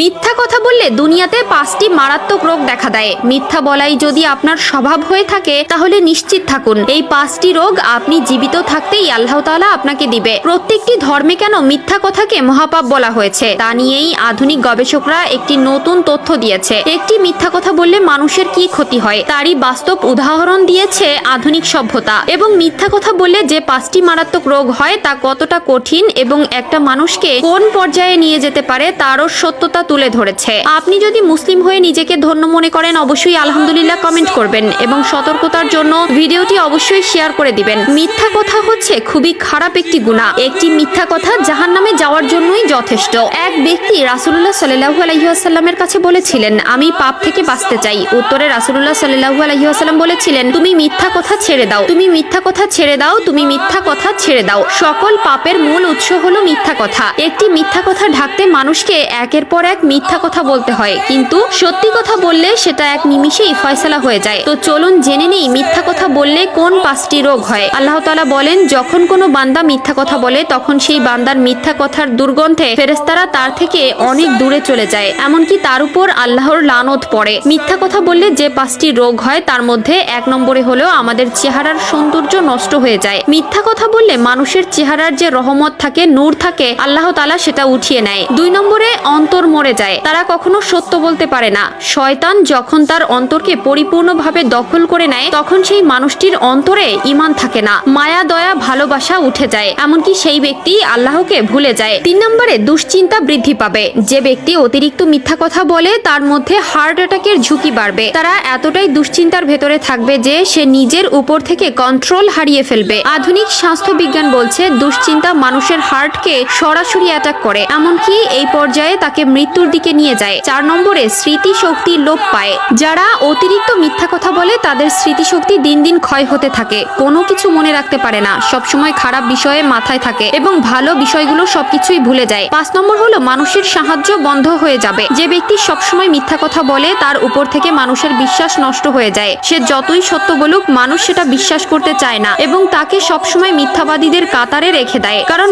মিথ্যা কথা বললে দুনিয়াতে 5টি মারাত্মক রোগ দেখা দেয়। মিথ্যা বলাই যদি আপনার স্বভাব হয়ে থাকে তাহলে নিশ্চিত থাকুন এই 5টি রোগ আপনি জীবিত থাকতেই আল্লাহ তাআলা আপনাকে দিবে। প্রত্যেকটি ধর্মে কেন মিথ্যা কথাকে মহাপাপ বলা হয়েছে তা নিয়েই আধুনিক গবেষকরা একটি নতুন তথ্য দিয়েছে। একটি মিথ্যা কথা বললে মানুষের কি ক্ষতি হয় তারই বাস্তব উদাহরণ দিয়েছে আধুনিক সভ্যতা। এবং মিথ্যা কথা বললে যে 5টি মারাত্মক রোগ হয় তা কতটা কঠিন এবং একটা মানুষকে কোন পর্যায়ে নিয়ে যেতে পারে তারও সত্যতা তুলে ধরেছে। আপনি যদি মুসলিম হয়ে নিজেকে ধন্য মনে করেন অবশ্যই আলহামদুলিল্লাহ কমেন্ট করবেন এবং সতর্কতার জন্য ভিডিওটি অবশ্যই শেয়ার করে দিবেন। মিথ্যা কথা হচ্ছে খুবই খারাপ একটি গুনাহ। একটি মিথ্যা কথা জাহান্নামে যাওয়ার জন্যই যথেষ্ট। এক ব্যক্তি রাসূলুল্লাহ সাল্লাল্লাহু আলাইহি ওয়াসাল্লামের কাছে বলেছিলেন, আমি পাপ থেকে বাঁচতে চাই। উত্তরে রাসূলুল্লাহ সাল্লাল্লাহু আলাইহি ওয়াসাল্লাম বলেছিলেন, তুমি মিথ্যা কথা ছেড়ে দাও, তুমি মিথ্যা কথা ছেড়ে দাও, তুমি মিথ্যা কথা ছেড়ে দাও। সকল পাপের মূল উৎস হলো মিথ্যা কথা। একটি মিথ্যা কথা ঢাকতে মানুষকে একের পর এক মিথ্যা কথা বলতে হয়, কিন্তু সত্যি কথা বললে সেটা এক নিমিষেই ফয়সালা হয়ে যায়। তো চলুন জেনে নেই মিথ্যা কথা বললে কোন 5টি রোগ হয়। আল্লাহ তাআলা বলেন, যখন কোনো বান্দা মিথ্যা কথা বলে তখন সেই বান্দার মিথ্যা কথার দুর্গন্ধে ফেরেশতারা তার থেকে অনেক দূরে চলে যায়, এমনকি তার উপর আল্লাহর লানত পড়ে। মিথ্যা কথা বললে যে 5টি রোগ হয় তার মধ্যে 1 নম্বরে হলো আমাদের চেহারার সৌন্দর্য নষ্ট হয়ে যায়। মিথ্যা কথা বললে মানুষের চেহারার যে রহমত থাকে, নূর থাকে, আল্লাহ তাআলা সেটা উঠিয়ে নেয়। 2 নম্বরে অন্তর মরে যায়, তারা কখনো সত্য বলতে পারে না। শয়তান যখন তার অন্তরকে পরিপূর্ণভাবে দখল করে নেয় তখন সেই মানুষটির অন্তরে ঈমান থাকে না, মায়া দয়া ভালোবাসা উঠে যায়, এমনকি সেই ব্যক্তি আল্লাহকে ভুলে যায়। 3 নম্বরে দুশ্চিন্তা বৃদ্ধি পাবে। যে ব্যক্তি অতিরিক্ত মিথ্যা কথা বলে তার মধ্যে হার্ট অ্যাটাকের ঝুঁকি বাড়বে। তারা এতটাই দুশ্চিন্তার ভেতরে থাকবে যে সে নিজের উপর থেকে কন্ট্রোল হারিয়ে ফেলবে। আধুনিক স্বাস্থ্য বিজ্ঞান বলছে দুশ্চিন্তা মানুষের হার্টকে সরাসরি অ্যাটাক করে, এমনকি এই পর্যায়ে তাকে মৃত্যুর দিকে নিয়ে যায়। 4 নম্বরে স্মৃতিশক্তি লোপ পায়। যারা অতিরিক্ত মিথ্যা কথা বলে তাদের স্মৃতিশক্তি দিন দিন ক্ষয় হতে থাকে, কোনো কিছু মনে রাখতে পারে না, সবসময় খারাপ বিষয়ে মাথায় থাকে এবং ভালো বিষয়গুলো সবকিছুই ভুলে যায়। 5 নম্বর হলো মানুষের সাহায্য বন্ধ হয়ে যাবে। যে ব্যক্তি সবসময় মিথ্যা কথা বলে তার উপর থেকে মানুষের বিশ্বাস নষ্ট হয়ে যায়। সে যতই সত্য বলুক মানুষ সেটা বিশ্বাস করতে চায় না এবং তাকে সবসময় মিথ্যাবাদীদের কাতারে রেখে দেয়। কারণ